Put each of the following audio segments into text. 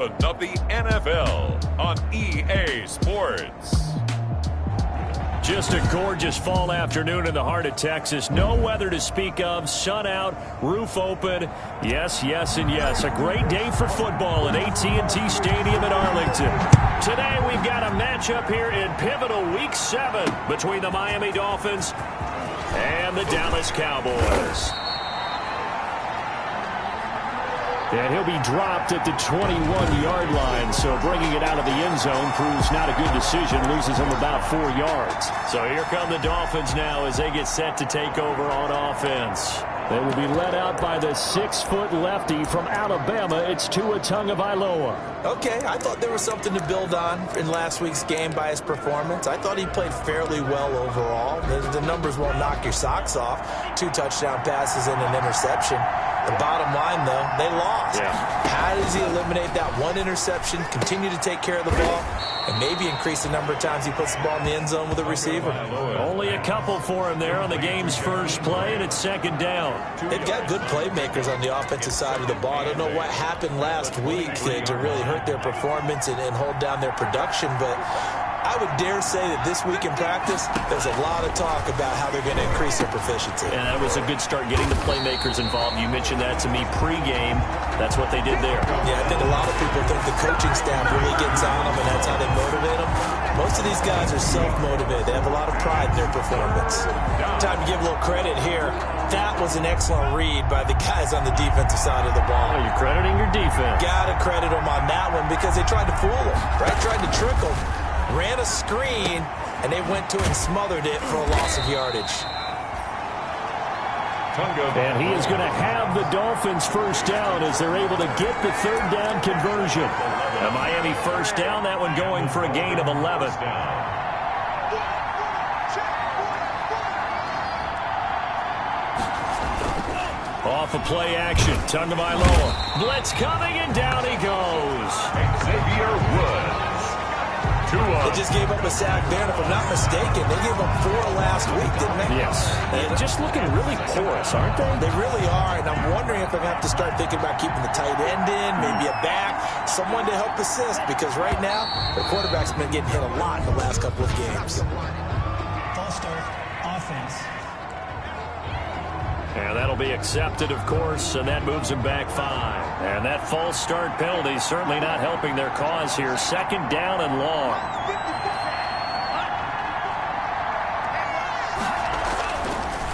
of the NFL on EA Sports. Just a gorgeous fall afternoon in the heart of Texas. No weather to speak of. Sun out, roof open. Yes, yes, and yes. A great day for football at AT&T Stadium in Arlington. Today we've got a matchup here in pivotal Week 7 between the Miami Dolphins and the Dallas Cowboys. And he'll be dropped at the 21-yard line, so bringing it out of the end zone proves not a good decision, loses him about 4 yards. So here come the Dolphins now as they get set to take over on offense. They will be led out by the 6-foot lefty from Alabama. It's Tua Tagovailoa. Okay, I thought there was something to build on in last week's game by his performance. I thought he played fairly well overall. The numbers won't knock your socks off. 2 touchdown passes and an interception. The bottom line, though, they lost. Yeah. How does he eliminate that one interception, continue to take care of the ball, and maybe increase the number of times he puts the ball in the end zone with a receiver? Only a couple for him there on the game's first play, and it's second down. They've got good playmakers on the offensive side of the ball. I don't know what happened last week to really hurt their performance and hold down their production, but I would dare say that this week in practice, there's a lot of talk about how they're going to increase their proficiency. And that was a good start getting the playmakers involved. You mentioned that to me pregame. That's what they did there. Yeah, I think a lot of people think the coaching staff really gets on them, and that's how they motivate them. Most of these guys are self-motivated. They have a lot of pride in their performance. Time to give a little credit here. That was an excellent read by the guys on the defensive side of the ball. Oh, you're crediting your defense. Got to credit them on that one because they tried to fool them, right? Tried to trick them. Ran a screen, and they went to it and smothered it for a loss of yardage. And he is going to have the Dolphins first down as they're able to get the third down conversion. A Miami first down, that one going for a gain of 11. Off of play action, Tagovailoa. Blitz coming, and down he goes. Xavier Woods. They just gave up a sack there, and if I'm not mistaken, they gave up 4 last week, didn't they? Yes. They're just looking really porous, aren't they? They really are, and I'm wondering if I'm going to have to start thinking about keeping the tight end in, maybe a back, someone to help assist, because right now, the quarterback's been getting hit a lot in the last couple of games. False start, offense. And that'll be accepted, of course, and that moves him back 5. And that false start penalty certainly not helping their cause here. Second down and long.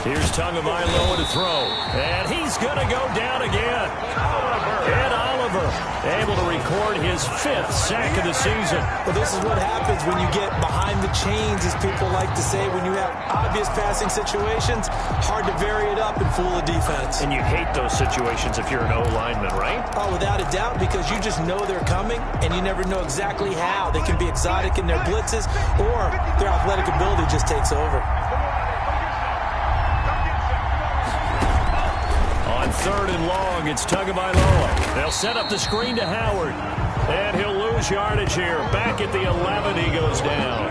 Here's Tagovailoa to throw. And he's going to go down again. And Oliver able to record his 5th sack of the season. Well, this is what happens when you get behind the chains, as people like to say. When you have obvious passing situations, hard to vary it up and fool a defense. And you hate those situations if you're an O-lineman, right? Oh, without a doubt, because you just know they're coming, and you never know exactly how. They can be exotic in their blitzes, or their athletic ability just takes over. On third and long, it's Tagovailoa. They'll set up the screen to Howard. And he'll lose yardage here. Back at the 11, he goes down.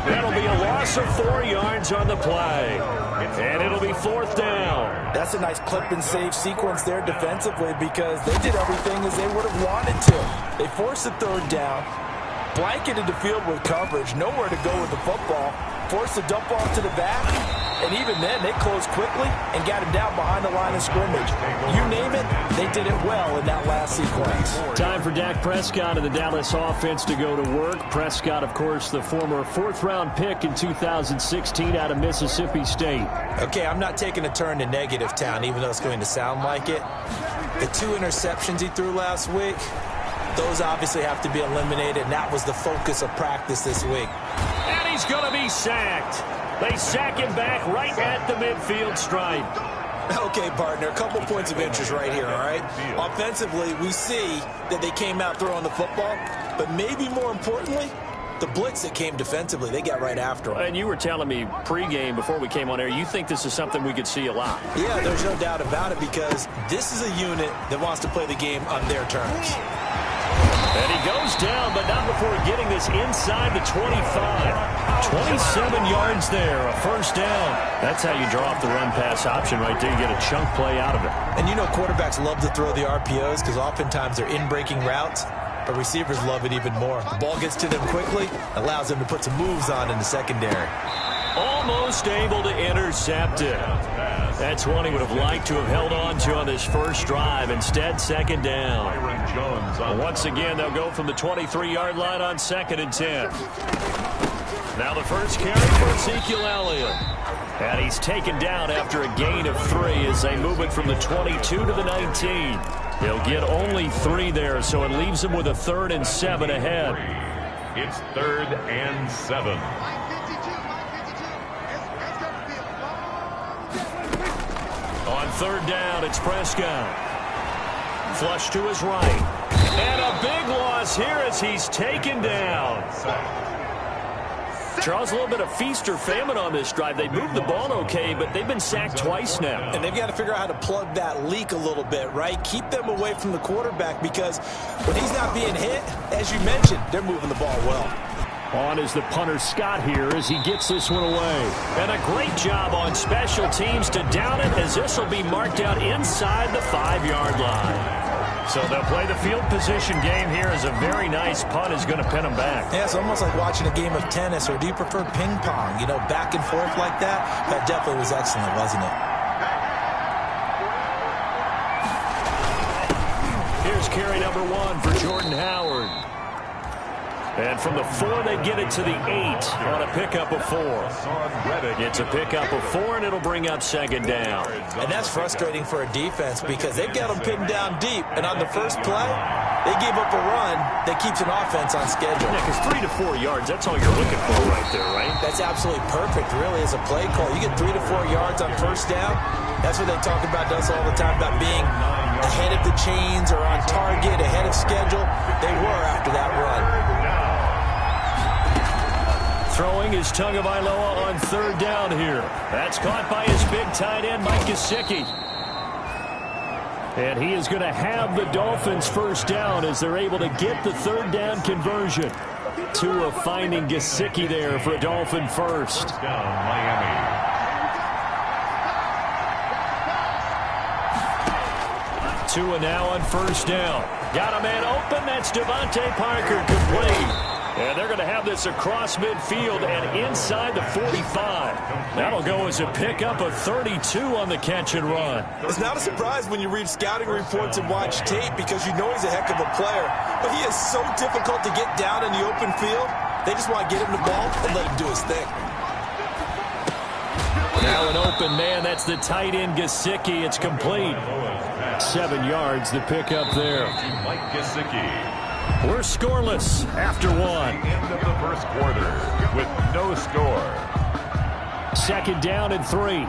That'll be a loss of 4 yards on the play. And it'll be 4th down. That's a nice clip and save sequence there defensively because they did everything as they would have wanted to. They forced the 3rd down, blanketed the field with coverage, nowhere to go with the football, forced the dump off to the back, and even then they closed quickly and got him down behind the line of scrimmage. You name it, they did it well in that last sequence. Time for Dak Prescott and the Dallas offense to go to work. Prescott, of course, the former 4th-round pick in 2016 out of Mississippi State. Okay, I'm not taking a turn to negative town, even though it's going to sound like it. The 2 interceptions he threw last week, those obviously have to be eliminated, and that was the focus of practice this week. And he's going to be sacked. They sack him back right at the midfield stripe. Okay, partner, a couple points of interest right here, all right? Offensively, we see that they came out throwing the football, but maybe more importantly, the blitz that came defensively, they got right after him. And you were telling me pregame before we came on air, you think this is something we could see a lot. Yeah, there's no doubt about it because this is a unit that wants to play the game on their terms. And he goes down, but not before getting this inside the 25. 27 yards there, a first down. That's how you draw off the run-pass option right there. You get a chunk play out of it. And you know quarterbacks love to throw the RPOs because oftentimes they're in-breaking routes, but receivers love it even more. The ball gets to them quickly, allows them to put some moves on in the secondary. Almost able to intercept it. That's one he would have liked to have held on to on this first drive. Instead, second down. Once again, they'll go from the 23-yard line on 2nd and 10. Now the first carry for Ezekiel Elliott. And he's taken down after a gain of 3 as they move it from the 22 to the 19. He'll get only 3 there, so it leaves him with a 3rd and 7 ahead. It's 3rd and 7. On 3rd down, it's Prescott. Flush to his right. And a big loss here as he's taken down. Charles, a little bit of feast or famine on this drive. They moved the ball okay, but they've been sacked twice now. And they've got to figure out how to plug that leak a little bit, right? Keep them away from the quarterback because when he's not being hit, as you mentioned, they're moving the ball well. On is the punter Scott here as he gets this one away. And a great job on special teams to down it as this will be marked out inside the 5-yard line. So they'll play the field position game here as a very nice punt is going to pin them back. Yeah, it's almost like watching a game of tennis, or do you prefer ping pong? You know, back and forth like that? That definitely was excellent, wasn't it? Here's carry number 1 for Jordan Howard. And from the 4, they get it to the 8 on a pickup of 4. It's a pickup of 4, and it'll bring up 2nd down. And that's frustrating for a defense because they've got them pinned down deep. And on the first play, they gave up a run that keeps an offense on schedule. Yeah, because 3 to 4 yards, that's all you're looking for right there, right? That's absolutely perfect, really, as a play call. You get 3 to 4 yards on first down. That's what they talk about us all the time, about being ahead of the chains or on target, ahead of schedule. They were after that run. Throwing is Tagovailoa on 3rd down here. That's caught by his big tight end, Mike Gesicki. And he is going to have the Dolphins first down as they're able to get the 3rd down conversion. Tua finding Gesicki there for a Dolphin first. Tua now on first down. Got a man open. That's Devontae Parker, complete. And they're going to have this across midfield and inside the 45. That'll go as a pickup of 32 on the catch and run. It's not a surprise when you read scouting reports and watch tape because you know he's a heck of a player. But he is so difficult to get down in the open field. They just want to get him the ball and let him do his thing. Now an open man. That's the tight end Gesicki. It's complete. 7 yards, the pickup there. Mike Gesicki. We're scoreless after 1. End of the first quarter with no score. 2nd down and 3.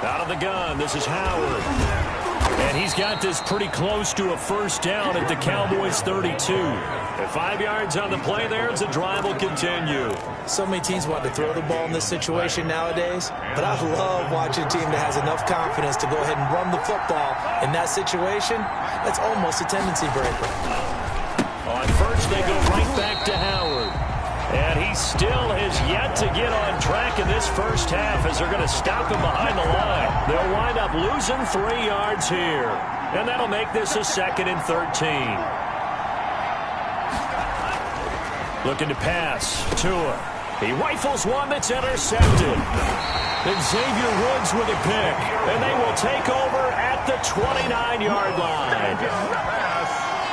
Out of the gun, this is Howard. And he's got this pretty close to a first down at the Cowboys' 32. At 5 yards on the play there as the drive will continue. So many teams want to throw the ball in this situation nowadays, but I love watching a team that has enough confidence to go ahead and run the football. In that situation, that's almost a tendency breaker. On first, they go right back to Howard. And he still has yet to get on track in this first half as they're going to stop him behind the line. They'll wind up losing 3 yards here. And that'll make this a 2nd and 13. Looking to pass. Tua. He rifles one that's intercepted. And Xavier Woods with a pick. And they will take over at the 29-yard line.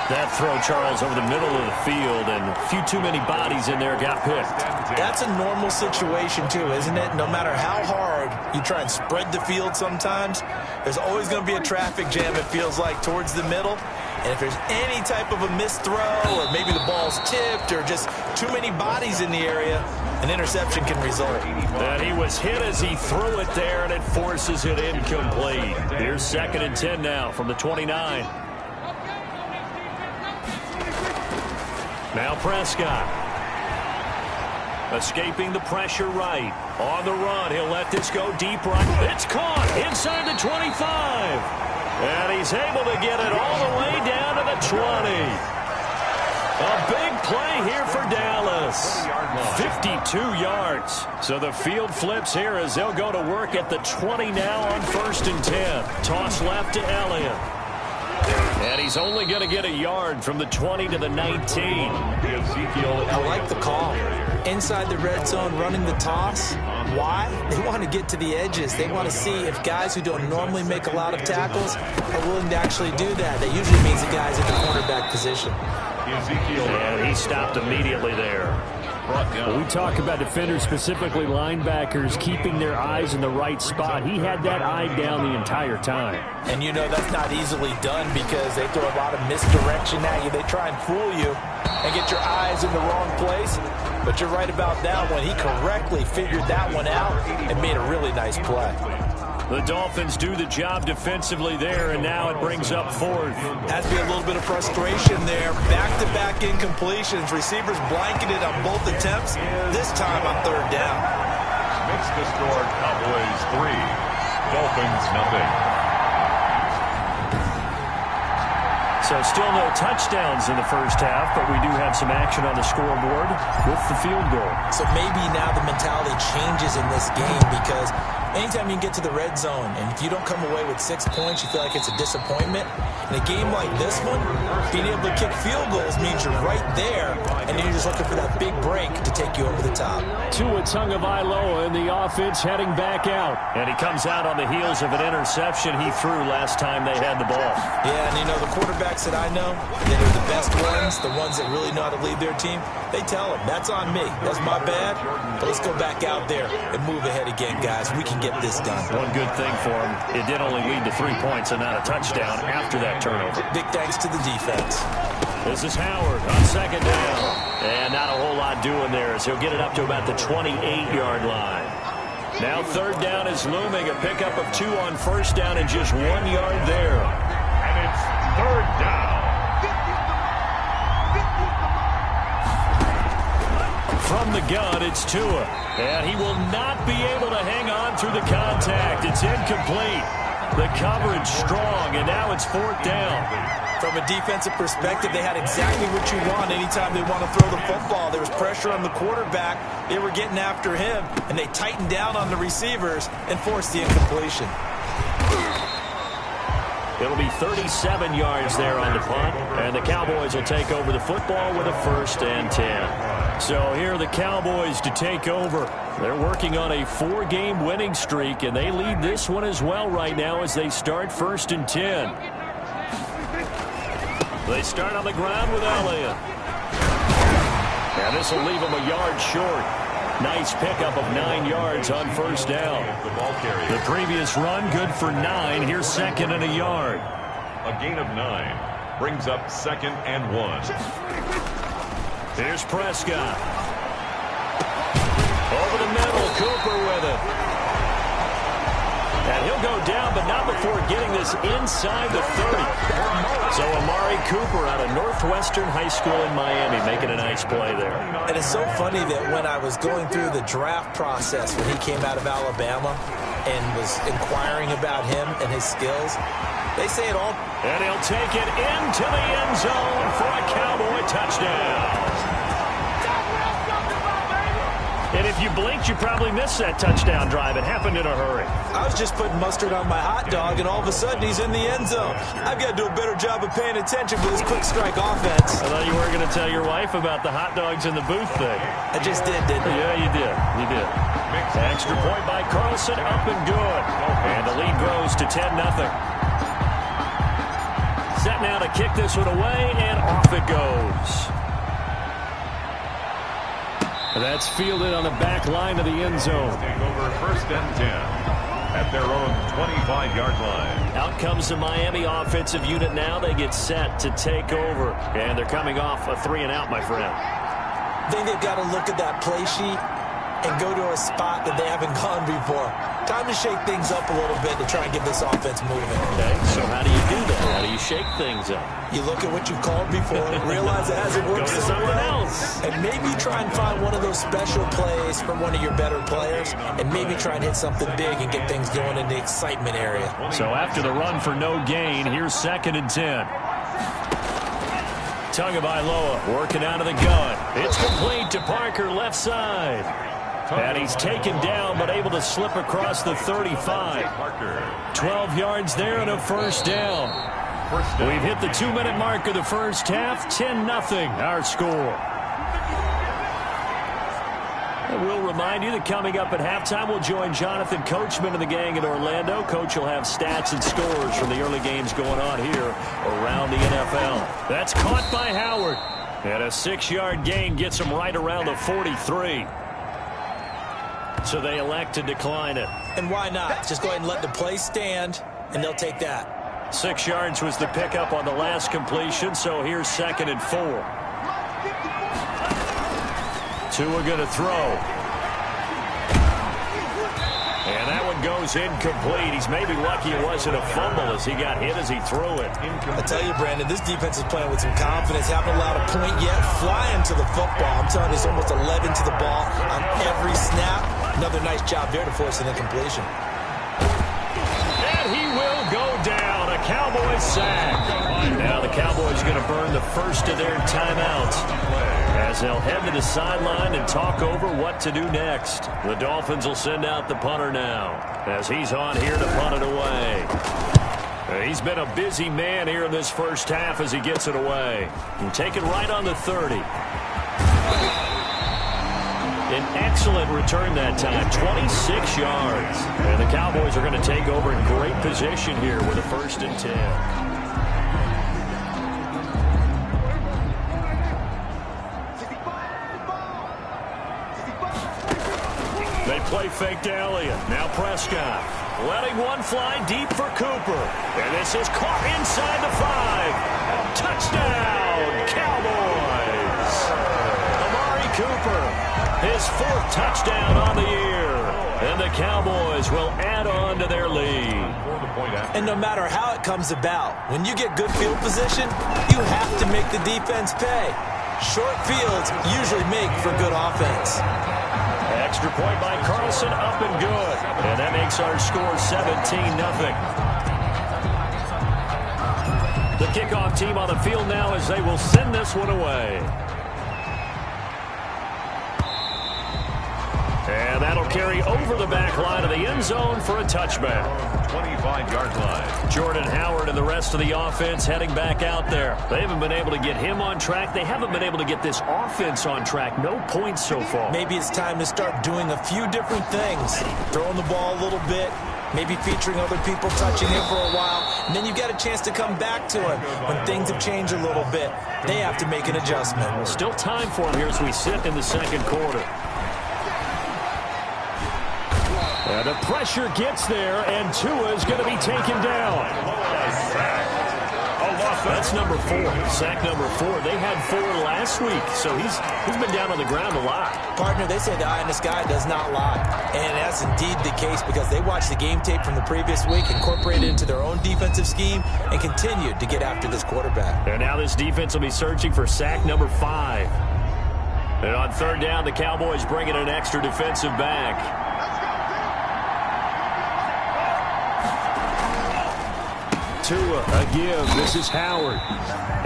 That throw, Charles, over the middle of the field, and a few too many bodies in there got picked. That's a normal situation, too, isn't it? No matter how hard you try and spread the field sometimes, there's always going to be a traffic jam, it feels like, towards the middle. And if there's any type of a missed throw, or maybe the ball's tipped, or just too many bodies in the area, an interception can result. And he was hit as he threw it there, and it forces it incomplete. Here's 2nd and 10 now from the 29. Now Prescott. Escaping the pressure right. On the run, he'll let this go deep right. It's caught inside. inside the 25. And he's able to get it all the way down to the 20. A big play here for Dallas. 52 yards. So the field flips here as they'll go to work at the 20 now on 1st and 10. Toss left to Elliott. And he's only going to get a yard from the 20 to the 19. I like the call. Inside the red zone, running the toss. Why? They want to get to the edges. They want to see if guys who don't normally make a lot of tackles are willing to actually do that. That usually means the guy's in the cornerback position. And he stopped immediately there. Well, we talk about defenders, specifically linebackers, keeping their eyes in the right spot. He had that eye down the entire time. And you know that's not easily done because they throw a lot of misdirection at you. They try and fool you and get your eyes in the wrong place. But you're right about that one. He correctly figured that one out and made a really nice play. The Dolphins do the job defensively there, and now it brings up 4th. Has to be a little bit of frustration there. Back-to-back incompletions. Receivers blanketed on both attempts. This time on 3rd down. Makes the score Cowboys 3, Dolphins nothing. So still no touchdowns in the first half, but we do have some action on the scoreboard with the field goal. So maybe now the mentality changes in this game because anytime you can get to the red zone, and if you don't come away with 6 points, you feel like it's a disappointment. In a game like this one, being able to kick field goals means you're right there, and then you're just looking for that big break to take you over the top. Tua Tagovailoa in the offense heading back out. And he comes out on the heels of an interception he threw last time they had the ball. Yeah, and you know, the quarterbacks that I know that are the best ones, the ones that really know how to lead their team, they tell them, that's on me. That's my bad. But let's go back out there and move ahead again, guys. We can get this done. One good thing for him, it did only lead to 3 points and not a touchdown after that turnover. Big thanks to the defense. This is Howard on 2nd down. And not a whole lot doing there as he'll get it up to about the 28-yard line. Now 3rd down is looming. A pickup of 2 on 1st down and just 1 yard there. And it's 3rd down. From the gun, it's Tua. And he will not be able to hang on through the contact. It's incomplete. The coverage strong, and now it's 4th down. From a defensive perspective, they had exactly what you want anytime they want to throw the football. There was pressure on the quarterback. They were getting after him, and they tightened down on the receivers and forced the incompletion. It'll be 37 yards there on the punt, and the Cowboys will take over the football with a 1st and 10. So here are the Cowboys to take over. They're working on a 4-game winning streak, and they lead this one as well right now as they start 1st and 10. They start on the ground with Elliott. And this will leave them a yard short. Nice pickup of 9 yards on 1st down. The previous run good for 9. Here's 2nd and a yard. A gain of 9 brings up 2nd and 1. Here's Prescott. Over the middle, Cooper with it. And he'll go down, but not before getting this inside the 30. So Amari Cooper out of Northwestern High School in Miami making a nice play there. And it's so funny that when I was going through the draft process when he came out of Alabama and was inquiring about him and his skills, they say it all. And he'll take it into the end zone for a Cowboy touchdown. And if you blinked, you probably missed that touchdown drive. It happened in a hurry. I was just putting mustard on my hot dog, and all of a sudden he's in the end zone. I've got to do a better job of paying attention for this quick strike offense. I thought you were going to tell your wife about the hot dogs in the booth thing. I just did, didn't I? Yeah, you did. You did. Extra point by Carlson, up and good. And the lead grows to 10-0. Set now to kick this one away, and off it goes. That's fielded on the back line of the end zone. Take over 1st and 10 at their own 25-yard line. Out comes the Miami offensive unit now. They get set to take over. And they're coming off a 3-and-out, my friend. I think they've got to look at that play sheet and go to a spot that they haven't gone before. Time to shake things up a little bit to try and get this offense moving. Okay, so how do you do that? How do you shake things up? You look at what you've called before, realize it hasn't worked so well, and maybe try and find one of those special plays from one of your better players, and maybe try and hit something big and get things going in the excitement area. So after the run for no gain, here's 2nd and 10. Tagovailoa working out of the gun. It's complete to Parker, left side. And he's taken down, but able to slip across the 35. 12 yards there and a first down. We've hit the 2-minute mark of the first half. 10-0 our score. And we'll remind you that coming up at halftime, we'll join Jonathan Coachman and the gang in Orlando. Coach will have stats and scores from the early games going on here around the NFL. That's caught by Howard. And a 6-yard gain gets him right around the 43. So they elect to decline it. And why not? Just go ahead and let the play stand, and they'll take that. 6 yards was the pickup on the last completion, so here's 2nd and 4. Tua going to throw. And that one goes incomplete. He's maybe lucky it wasn't a fumble as he got hit as he threw it. I tell you, Brandon, this defense is playing with some confidence. Haven't allowed a point yet. Flying to the football. I'm telling you, it's almost 11 to the ball on every snap. Another nice job there to force an incompletion. And he will go down. A Cowboys sack. Now the Cowboys going to burn the first of their timeouts as they'll head to the sideline and talk over what to do next. The Dolphins will send out the punter now as he's on here to punt it away. He's been a busy man here in this first half as he gets it away. And take it right on the 30. An excellent return that time, 26 yards. And the Cowboys are going to take over in great position here with a 1st and 10. They play fake to Elliott. Now Prescott letting one fly deep for Cooper. And this is caught inside the 5. Touchdown, Cowboys. Amari Cooper, his 4th touchdown on the year. And the Cowboys will add on to their lead. And no matter how it comes about, when you get good field position, you have to make the defense pay. Short fields usually make for good offense. Extra point by Carlson, up and good. And that makes our score 17-0. The kickoff team on the field now as they will send this one away. And that'll carry over the back line of the end zone for a touchback. 25-yard line. Jordan Howard and the rest of the offense heading back out there. They haven't been able to get him on track. They haven't been able to get this offense on track. No points so far. Maybe it's time to start doing a few different things. Throwing the ball a little bit, maybe featuring other people touching it for a while, and then you've got a chance to come back to it. When things have changed a little bit, they have to make an adjustment. Still time for him here as we sit in the second quarter. And the pressure gets there, and Tua is going to be taken down. That's number 4. Sack number 4. They had 4 last week, so he's been down on the ground a lot. Partner, they say the eye in the sky does not lie. And that's indeed the case because they watched the game tape from the previous week, incorporated it into their own defensive scheme, and continued to get after this quarterback. And now this defense will be searching for sack number 5. And on 3rd down, the Cowboys bring in an extra defensive back. Tua, a give. This is Howard.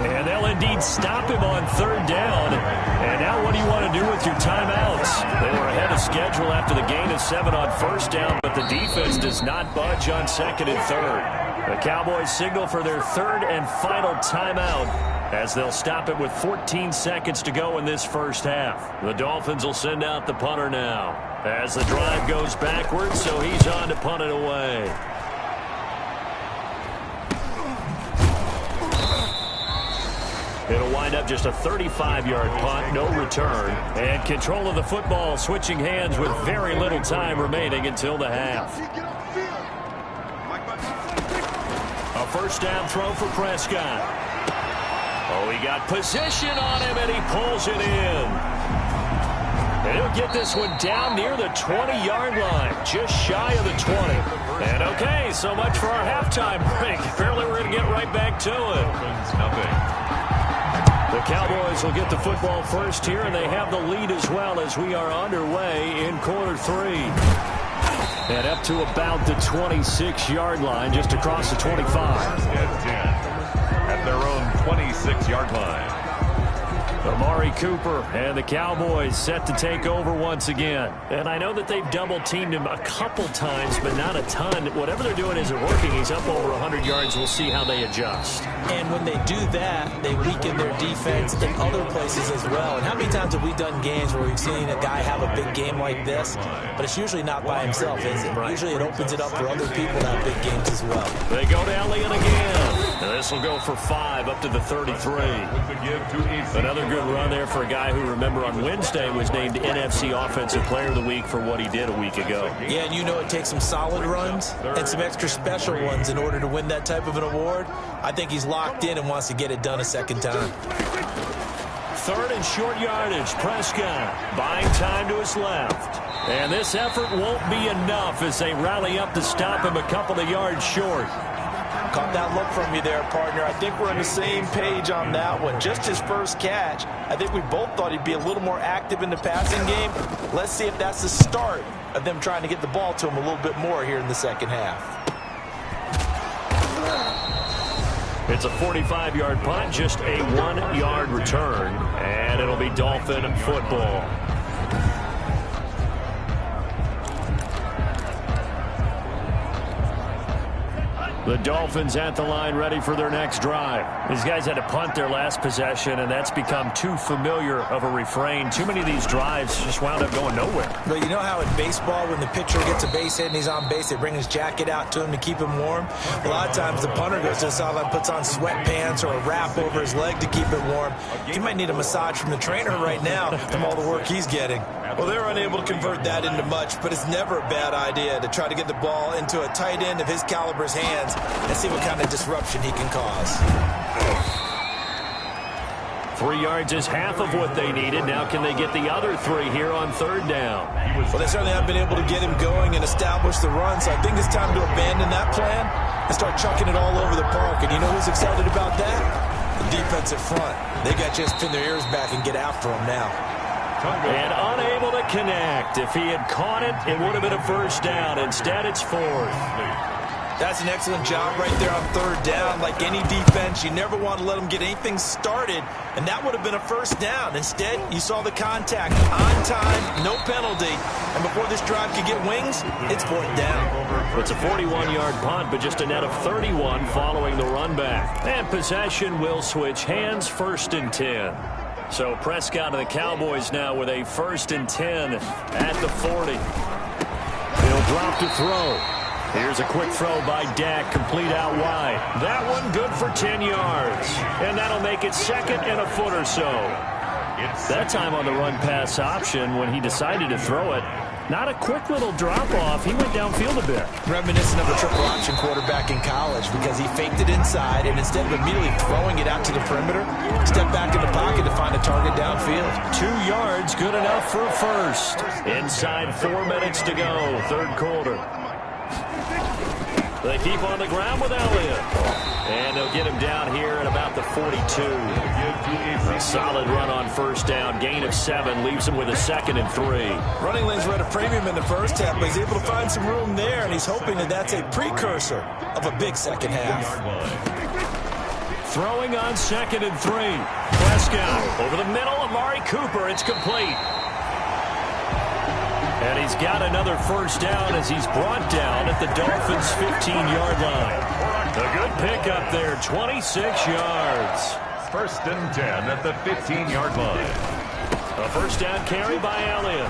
And they'll indeed stop him on 3rd down. And now what do you want to do with your timeouts? They were ahead of schedule after the gain of 7 on 1st down, but the defense does not budge on 2nd and 3rd. The Cowboys signal for their 3rd and final timeout as they'll stop it with 14 seconds to go in this first half. The Dolphins will send out the punter now as the drive goes backwards, so he's on to punt it away. It'll wind up just a 35-yard punt, no return. And control of the football switching hands with very little time remaining until the half. A 1st down throw for Prescott. Oh, he got position on him, and he pulls it in. And he'll get this one down near the 20-yard line, just shy of the 20. And okay, so much for our halftime break. Apparently we're going to get right back to it. The Cowboys will get the football first here, and they have the lead as well as we are underway in quarter 3. And up to about the 26-yard line, just across the 25. At their own 26-yard line. Amari Cooper and the Cowboys set to take over once again. And I know that they've double-teamed him a couple times, but not a ton. Whatever they're doing isn't working. He's up over 100 yards. We'll see how they adjust. And when they do that, they weaken their defense in other places as well. And how many times have we done games where we've seen a guy have a big game like this? But it's usually not by himself, is it? Usually it opens it up for other people to have big games as well. They go to Elliott again. And this will go for 5 up to the 33. Another good run there for a guy who, remember, on Wednesday was named NFC Offensive Player of the Week for what he did a week ago. Yeah, and you know it takes some solid runs and some extra special ones in order to win that type of an award. I think he's locked in and wants to get it done a second time. 3rd and short yardage. Prescott buying time to his left. And this effort won't be enough as they rally up to stop him a couple of yards short. Caught that look from you there, partner. I think we're on the same page on that one. Just his first catch. I think we both thought he'd be a little more active in the passing game. Let's see if that's the start of them trying to get the ball to him a little bit more here in the second half. It's a 45-yard punt, just a 1-yard return, and it'll be Dolphin football. The Dolphins at the line, ready for their next drive. These guys had to punt their last possession, and that's become too familiar of a refrain. Too many of these drives just wound up going nowhere. But you know how in baseball, when the pitcher gets a base hit and he's on base, they bring his jacket out to him to keep him warm? A lot of times the punter goes to the sideline, puts on sweatpants or a wrap over his leg to keep it warm. He might need a massage from the trainer right now from all the work he's getting. Well, they're unable to convert that into much, but it's never a bad idea to try to get the ball into a tight end of his caliber's hands and see what kind of disruption he can cause. 3 yards is half of what they needed. Now can they get the other 3 here on 3rd down? Well, they certainly haven't been able to get him going and establish the run, so I think it's time to abandon that plan and start chucking it all over the park. And you know who's excited about that? The defensive front. They got to just pin their ears back and get after him now. And unable to connect. If he had caught it, it would have been a first down. Instead, it's 4th. That's an excellent job right there on 3rd down. Like any defense, you never want to let them get anything started, and that would have been a first down. Instead, you saw the contact on time, no penalty, and before this drive could get wings, it's 4th down. It's a 41-yard punt, but just a net of 31 following the run back. And possession will switch hands, 1st and 10. So Prescott and the Cowboys now with a 1st and 10 at the 40. He'll drop to throw. Here's a quick throw by Dak, complete out wide. That one good for 10 yards. And that'll make it 2nd and a foot or so. That time on the run-pass option when he decided to throw it. Not a quick little drop-off. He went downfield a bit. Reminiscent of a triple-option quarterback in college because he faked it inside, and instead of immediately throwing it out to the perimeter, stepped back in the pocket to find a target downfield. 2 yards, good enough for a first. Inside 4 minutes to go, 3rd quarter. They keep on the ground with Elliott. And they'll get him down here at about the 42. A solid run on 1st down. Gain of 7 leaves him with a 2nd and 3. Running lanes were at a premium in the first half, but he's able to find some room there, and he's hoping that that's a precursor of a big second half. Throwing on 2nd and 3. Prescott over the middle. Amari Cooper. It's complete. And he's got another first down as he's brought down at the Dolphins' 15-yard line. A good pickup there, 26 yards. 1st and 10 at the 15-yard line. A first down carry by Elliott.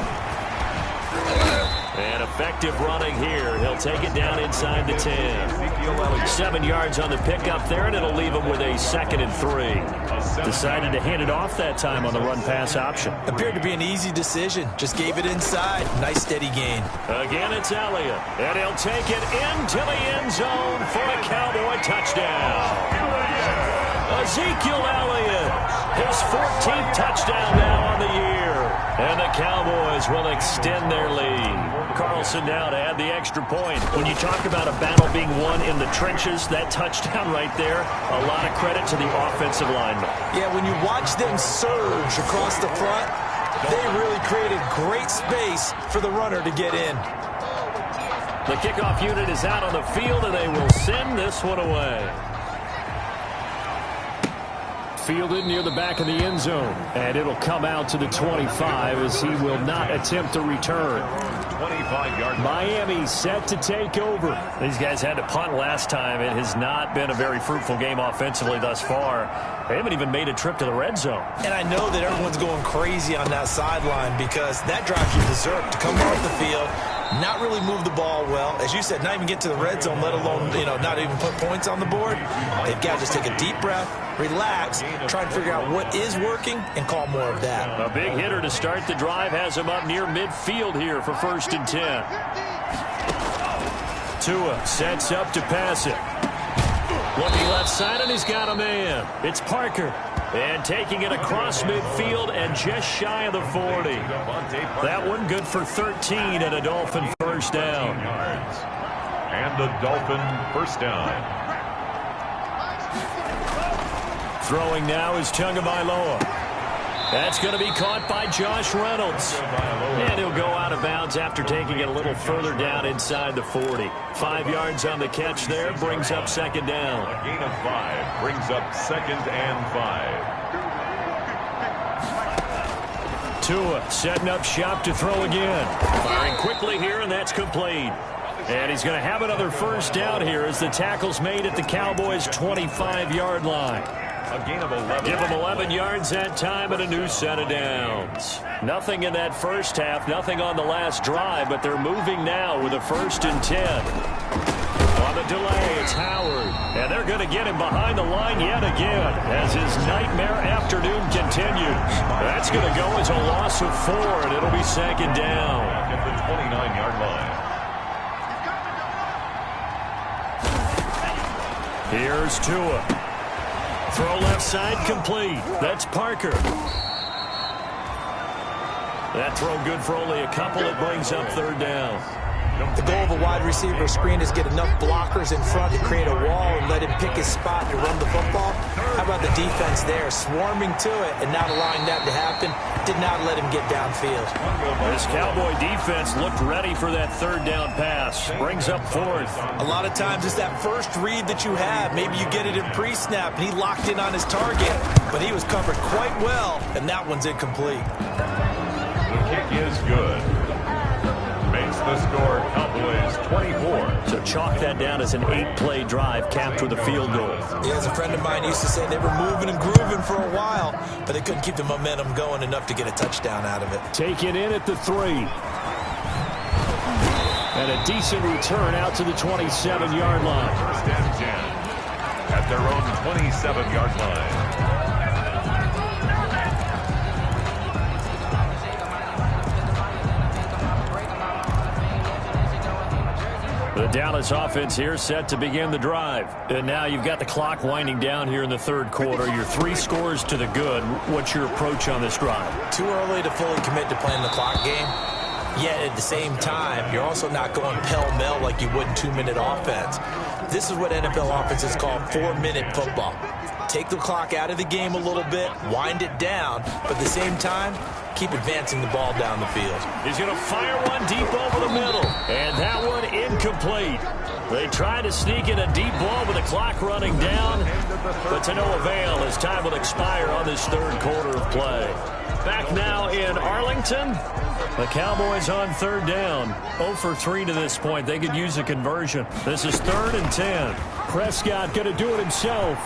And effective running here. He'll take it down inside the 10. 7 yards on the pickup there, and it'll leave him with a 2nd and 3. Decided to hand it off that time on the run-pass option. Appeared to be an easy decision. Just gave it inside. Nice steady gain. Again, it's Elliott. And he'll take it into the end zone for a Cowboy touchdown. Ezekiel Elliott, his 14th touchdown now on the year. And the Cowboys will extend their lead. Carlson now to add the extra point. When you talk about a battle being won in the trenches, that touchdown right there, a lot of credit to the offensive linemen. Yeah, when you watch them surge across the front, they really created great space for the runner to get in. The kickoff unit is out on the field, and they will send this one away. Fielded near the back of the end zone. And it'll come out to the 25 as he will not attempt to return. 25-yard line. Miami set to take over. These guys had to punt last time. It has not been a very fruitful game offensively thus far. They haven't even made a trip to the red zone. And I know that everyone's going crazy on that sideline because that drives you berserk to come off the field, not really move the ball well. As you said, not even get to the red zone, let alone, not even put points on the board. They've got to just take a deep breath, relax, try and figure out what is working, and call more of that. A big hitter to start the drive has him up near midfield here for 1st and 10. Tua sets up to pass it. Looking left side, and he's got a man. It's Parker. And taking it across midfield and just shy of the 40. That one good for 13 and a Dolphin first down. And a Dolphin first down. Throwing now is Tagovailoa. That's going to be caught by Josh Reynolds. And he'll go out of bounds after taking it a little further down inside the 40. 5 yards on the catch there, brings up 2nd down. A gain of 5 brings up 2nd and 5. Tua setting up shop to throw again. Firing quickly here, and that's complete. And he's going to have another first down here as the tackle's made at the Cowboys' 25-yard line. A gain of 11. Give them 11 yards that time and a new set of downs. Nothing in that first half, nothing on the last drive, but they're moving now with a 1st and 10. On the delay, it's Howard. And they're going to get him behind the line yet again as his nightmare afternoon continues. That's going to go as a loss of 4, and it'll be 2nd down. At the 29-yard line. Here's Tua. Throw left side complete. That's Parker. That throw good for only a couple. It brings up 3rd down. The goal of a wide receiver screen is get enough blockers in front to create a wall and let him pick his spot to run the football. How about the defense there, swarming to it and not allowing that to happen? Did not let him get downfield. This Cowboy defense looked ready for that 3rd down pass. Brings up 4th. A lot of times it's that first read that you have. Maybe you get it in pre-snap and he locked in on his target, but he was covered quite well, and that one's incomplete. The kick is good. Makes the score Cowboys 24. So chalk that down as an 8-play drive capped with a field goal. Yeah, as a friend of mine used to say, they were moving and grooving for a while, but they couldn't keep the momentum going enough to get a touchdown out of it. Taken in at the 3. And a decent return out to the 27-yard line. 1st and 10 at their own 27-yard line. The Dallas offense here set to begin the drive. And now you've got the clock winding down here in the 3rd quarter. Your 3 scores to the good. What's your approach on this drive? Too early to fully commit to playing the clock game. Yet at the same time, you're also not going pell-mell like you would in 2-minute offense. This is what NFL offenses call 4-minute football. Take the clock out of the game a little bit, wind it down, but at the same time, keep advancing the ball down the field. He's going to fire one deep over the middle. And that one incomplete. They try to sneak in a deep ball with the clock running down, but to no avail as time will expire on this 3rd quarter of play. Back now in Arlington. The Cowboys on 3rd down. 0 for 3 to this point. They could use a conversion. This is 3rd and 10. Prescott going to do it himself.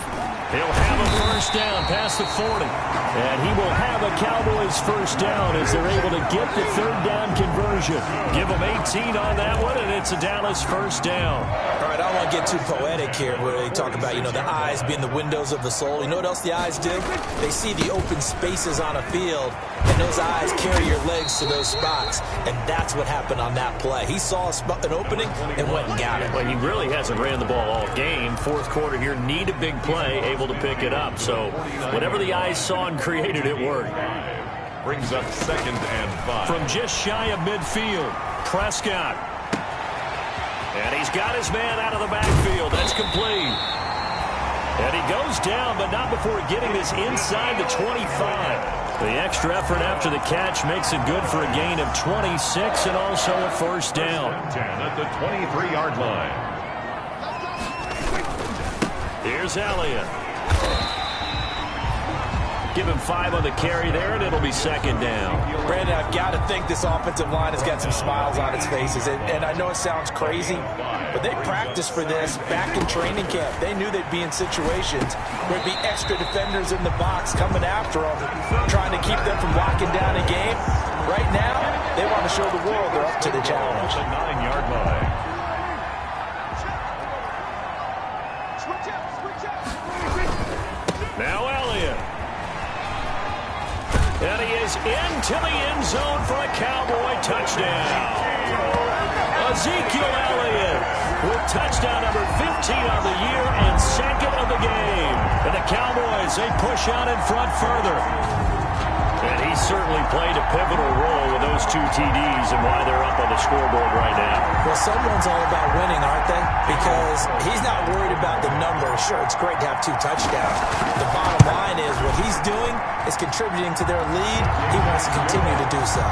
He'll have a first down past the 40. And he will have a Cowboys first down as they're able to get the 3rd down conversion. Give them 18 on that one, and it's a Dallas first down. All right, I don't want to get too poetic here where they talk about, the eyes being the windows of the soul. You know what else the eyes do? They see the open spaces on a field, and those eyes carry your legs to those spots, and that's what happened on that play. He saw an opening and went and got it. Well, he really hasn't ran the ball all game. 4th quarter here, need a big play, able to pick it up. So whatever the eyes saw and created, it worked. Brings up 2nd and 5. From just shy of midfield, Prescott. And he's got his man out of the backfield. That's complete. And he goes down, but not before getting this inside the 25. The extra effort after the catch makes it good for a gain of 26 and also a first down. 10 at the 23-yard line. Here's Elliott. Give him 5 on the carry there, and it'll be 2nd down. Brandon, I've got to think this offensive line has got some smiles on its faces. And I know it sounds crazy, but they practiced for this back in training camp. They knew they'd be in situations where there'd be extra defenders in the box coming after them, trying to keep them from locking down a game. Right now, they want to show the world they're up to the challenge. The 9-yard line. Now Elliott. And he is into the end zone for a Cowboy touchdown. Ezekiel Elliott with touchdown number 15 on the year and 2nd of the game. And the Cowboys, they push out in front further. And he certainly played a pivotal role with those 2 TDs and why they're up on the scoreboard right now. Well, someone's all about winning, aren't they? Because he's not worried about the numbers. Sure, it's great to have 2 touchdowns. The bottom line is what he's doing is contributing to their lead. He wants to continue to do so.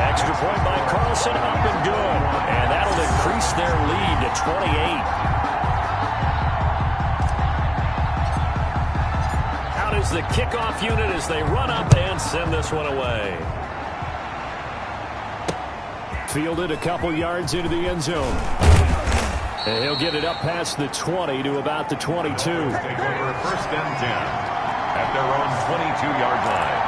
Extra point by Carlson, up and good. And that'll increase their lead to 28. Is the kickoff unit as they run up and send this one away. Fielded a couple yards into the end zone. And he'll get it up past the 20 to about the 22. Take over 1st and 10 at their own 22-yard line.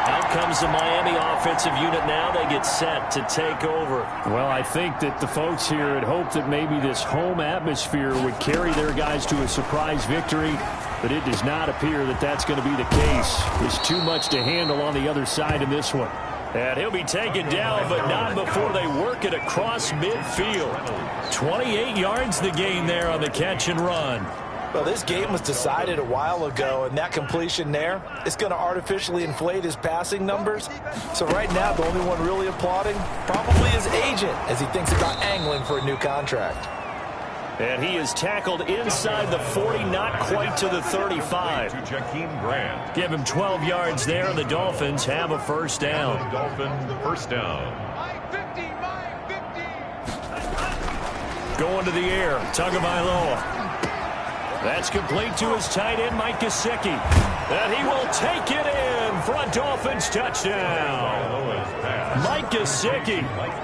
Out comes the Miami offensive unit now. They get set to take over. Well, I think that the folks here had hoped that maybe this home atmosphere would carry their guys to a surprise victory. But it does not appear that that's going to be the case. There's too much to handle on the other side in this one. And he'll be taken down, but not before they work it across midfield. 28 yards the gain there on the catch and run. Well, this game was decided a while ago, and that completion there is going to artificially inflate his passing numbers. So right now, the only one really applauding probably his agent as he thinks about angling for a new contract. And he is tackled inside the 40, not quite to the 35. To Jakeem Grant. Give him 12 yards there, and the Dolphins have a first down. Dolphin first down. Going to the air, Tagovailoa. That's complete to his tight end, Mike Gesicki. And he will take it in for a Dolphins touchdown. Mike Gesicki,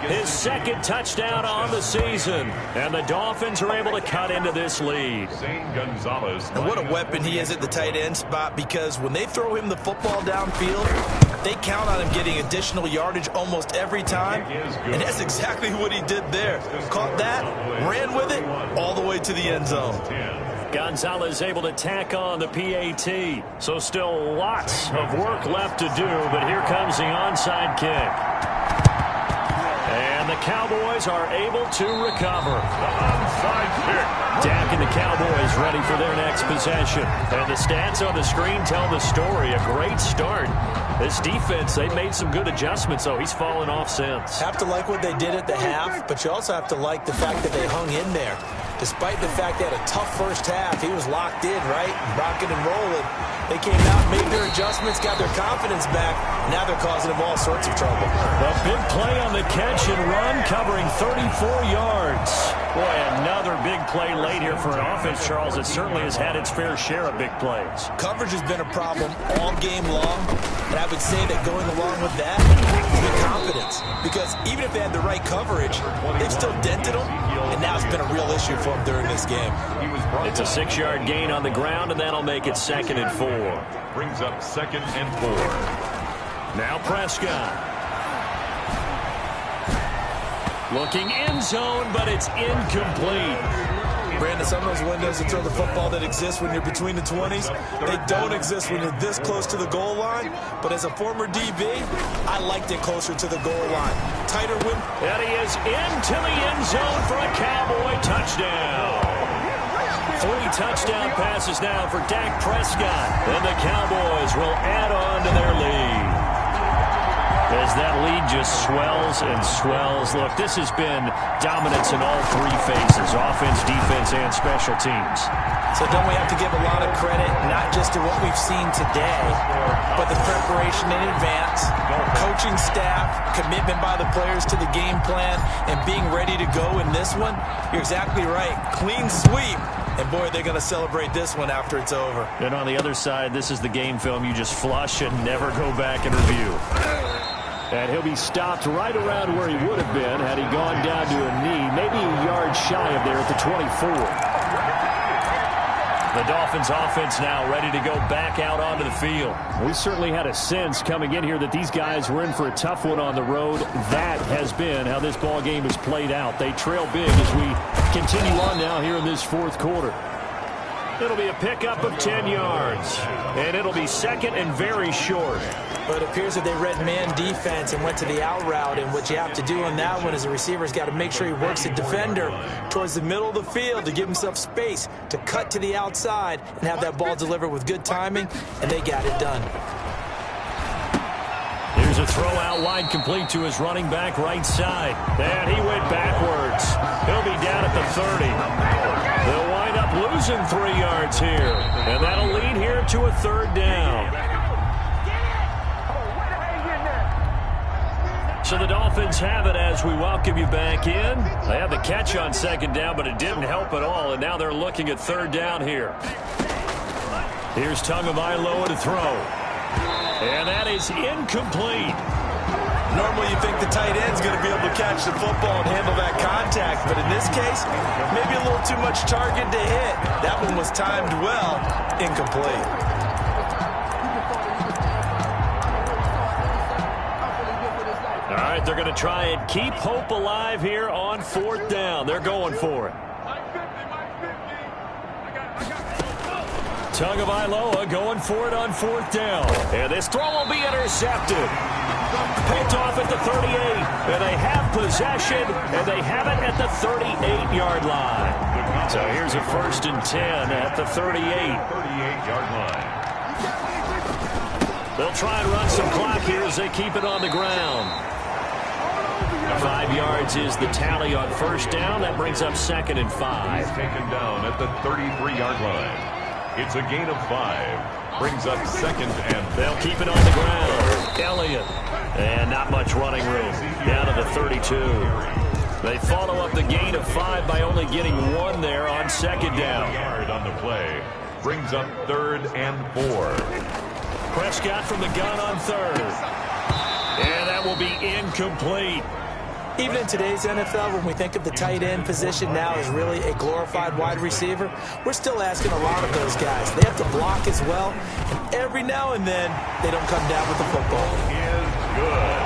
his 2nd touchdown on the season. And the Dolphins are able to cut into this lead. And what a weapon he is at the tight end spot, because when they throw him the football downfield, they count on him getting additional yardage almost every time. And that's exactly what he did there. Caught that, ran with it, all the way to the end zone. Gonzalez able to tack on the PAT. So still lots of work left to do, but here comes the onside kick. And the Cowboys are able to recover. The onside kick. Dak and the Cowboys ready for their next possession. And the stats on the screen tell the story. A great start. This defense, they've made some good adjustments, so he's fallen off since. Have to like what they did at the half, but you also have to like the fact that they hung in there. Despite the fact they had a tough first half, he was locked in, right? Rocking and rolling. They came out, made their adjustments, got their confidence back. Now they're causing them all sorts of trouble. A big play on the catch and run, covering 34 yards. Boy, another big play late here for an offense, Charles, that certainly has had its fair share of big plays. Coverage has been a problem all game long, and I would say that going along with that is the confidence. Because even if they had the right coverage, they've still dented them, and now it's been a real issue for them during this game. It's a 6-yard gain on the ground, and that'll make it 2nd and 4. Brings up 2nd and 4. Now Prescott. Looking end zone, but it's incomplete. Brandon, some of those windows to throw the football that exist when you're between the 20s, they don't exist when you're this close to the goal line. But as a former DB, I liked it closer to the goal line. Tighter window. And he is into the end zone for a Cowboy touchdown. 3 touchdown passes now for Dak Prescott. And the Cowboys will add on to their lead. As that lead just swells and swells. Look, this has been dominance in all 3 phases, offense, defense, and special teams. So don't we have to give a lot of credit, not just to what we've seen today, but the preparation in advance, coaching staff, commitment by the players to the game plan, and being ready to go in this one? You're exactly right. Clean sweep. And, boy, they're going to celebrate this one after it's over. And on the other side, this is the game film you just flush and never go back and review. And he'll be stopped right around where he would have been had he gone down to a knee, maybe a yard shy of there at the 24. The Dolphins offense now ready to go back out onto the field. We certainly had a sense coming in here that these guys were in for a tough one on the road. That has been how this ball game has played out. They trail big as we continue on now here in this 4th quarter. It'll be a pickup of 10 yards. And it'll be second and very short. But it appears that they read man defense and went to the out route. And what you have to do on that one is the receiver's got to make sure he works the defender towards the middle of the field to give himself space to cut to the outside and have that ball delivered with good timing. And they got it done. Here's a throw out wide complete to his running back right side. And he went backwards. He'll be down at the 30. They'll wind up losing 3 yards here. And that'll lead here to a 3rd down. So the Dolphins have it as we welcome you back in. They had the catch on 2nd down, but it didn't help at all. And now they're looking at 3rd down here. Here's Tagovailoa to throw. And that is incomplete. Normally you think the tight end's going to be able to catch the football and handle that contact. But in this case, maybe a little too much target to hit. That one was timed well. Incomplete. All right, they're going to try and keep hope alive here on 4th down. They're going for it. Tagovailoa going for it on 4th down. And this throw will be intercepted. Picked off at the 38. And they have possession, and they have it at the 38-yard line. So here's a 1st and 10 at the 38-yard line. They'll try and run some clock here as they keep it on the ground. 5 yards is the tally on 1st down. That brings up 2nd and 5. Taken down at the 33-yard line. It's a gain of 5. Brings up 2nd and they'll keep it on the ground. Elliott. And not much running room. Down to the 32. They follow up the gain of 5 by only getting 1 there on 2nd down. Yard on the play. Brings up 3rd and 4. Prescott from the gun on 3rd. And that will be incomplete. Even in today's NFL, when we think of the tight end position now as really a glorified wide receiver, we're still asking a lot of those guys. They have to block as well, and every now and then, they don't come down with the football. Is good.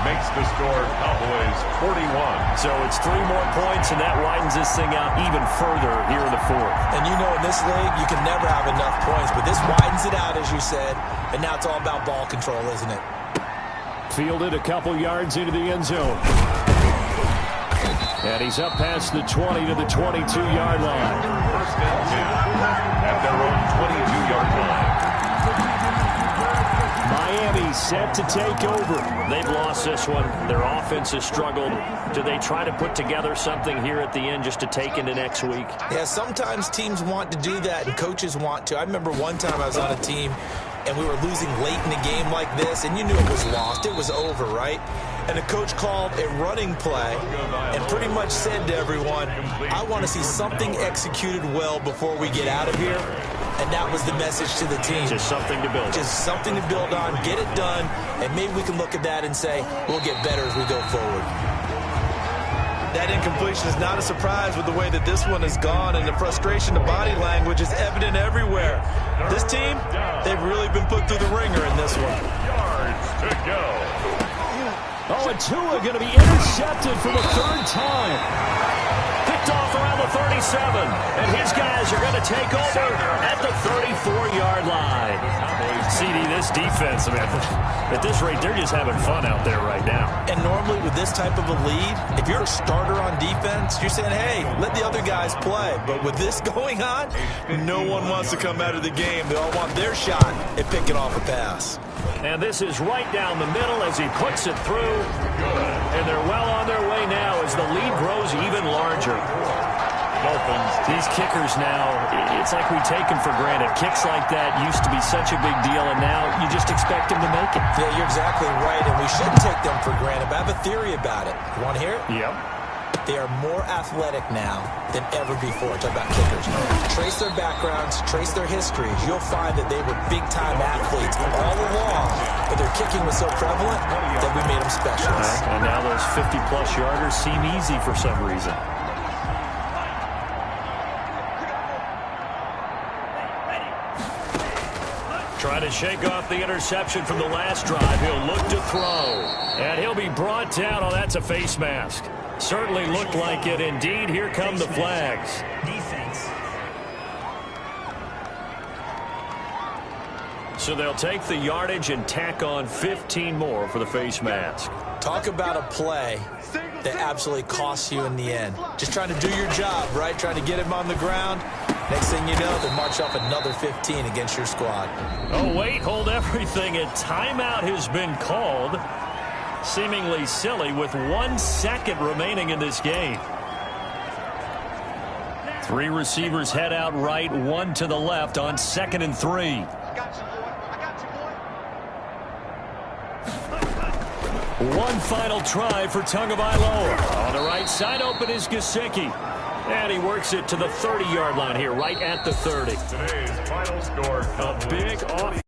Makes the score Cowboys 41. So it's 3 more points, and that widens this thing out even further here in the 4th. And you know in this league, you can never have enough points, but this widens it out, as you said, and now it's all about ball control, isn't it? Fielded a couple yards into the end zone. And he's up past the 20 to the 22-yard line. 1st and 10 at their own 22-yard line. Miami set to take over. They've lost this one. Their offense has struggled. Do they try to put together something here at the end just to take into next week? Yeah, sometimes teams want to do that and coaches want to. I remember one time I was on a team and we were losing late in a game like this, and you knew it was lost. It was over, right? And the coach called a running play and pretty much said to everyone, I want to see something executed well before we get out of here. And that was the message to the team. Just something to build on. Just something to build on, get it done, and maybe we can look at that and say, we'll get better as we go forward. That incompletion is not a surprise with the way that this one has gone, and the frustration, the body language is evident everywhere. This team, they've really been put through the ringer in this one. Yards to go. Oh, and Tua going to be intercepted for the 3rd time. Picked off off around the 37. And his guys are going to take over at the 34-yard line. CD, this defense, man, at this rate, they're just having fun out there right now. And normally with this type of a lead, if you're a starter on defense, you're saying, hey, let the other guys play. But with this going on, no one wants to come out of the game. They all want their shot at picking off a pass. And this is right down the middle as he puts it through. And they're well on their way now as the lead grows even larger. Dolphins. These kickers now, it's like we take them for granted. Kicks like that used to be such a big deal, and now you just expect them to make it. Yeah, you're exactly right, and we shouldn't take them for granted. But I have a theory about it. You want to hear it? Yep. They are more athletic now than ever before. Talk about kickers. Trace their backgrounds, trace their histories. You'll find that they were big-time athletes all along, but their kicking was so prevalent that we made them specialists. And now those 50-plus yarders seem easy for some reason. Trying to shake off the interception from the last drive. He'll look to throw. And he'll be brought down. Oh, that's a face mask. Certainly looked like it. Indeed, here come the flags. Defense. So they'll take the yardage and tack on 15 more for the face mask. Talk about a play that absolutely costs you in the end. Just trying to do your job, right? Trying to get him on the ground. Next thing you know, they march off another 15 against your squad. Oh, wait, hold everything. A timeout has been called. Seemingly silly with 1 second remaining in this game. 3 receivers head out right, 1 to the left on 2nd and 3. One final try for Tagovailoa. On the right side open is Gesicki. And he works it to the 30-yard line here, right at the 30. Today's final score. A big off.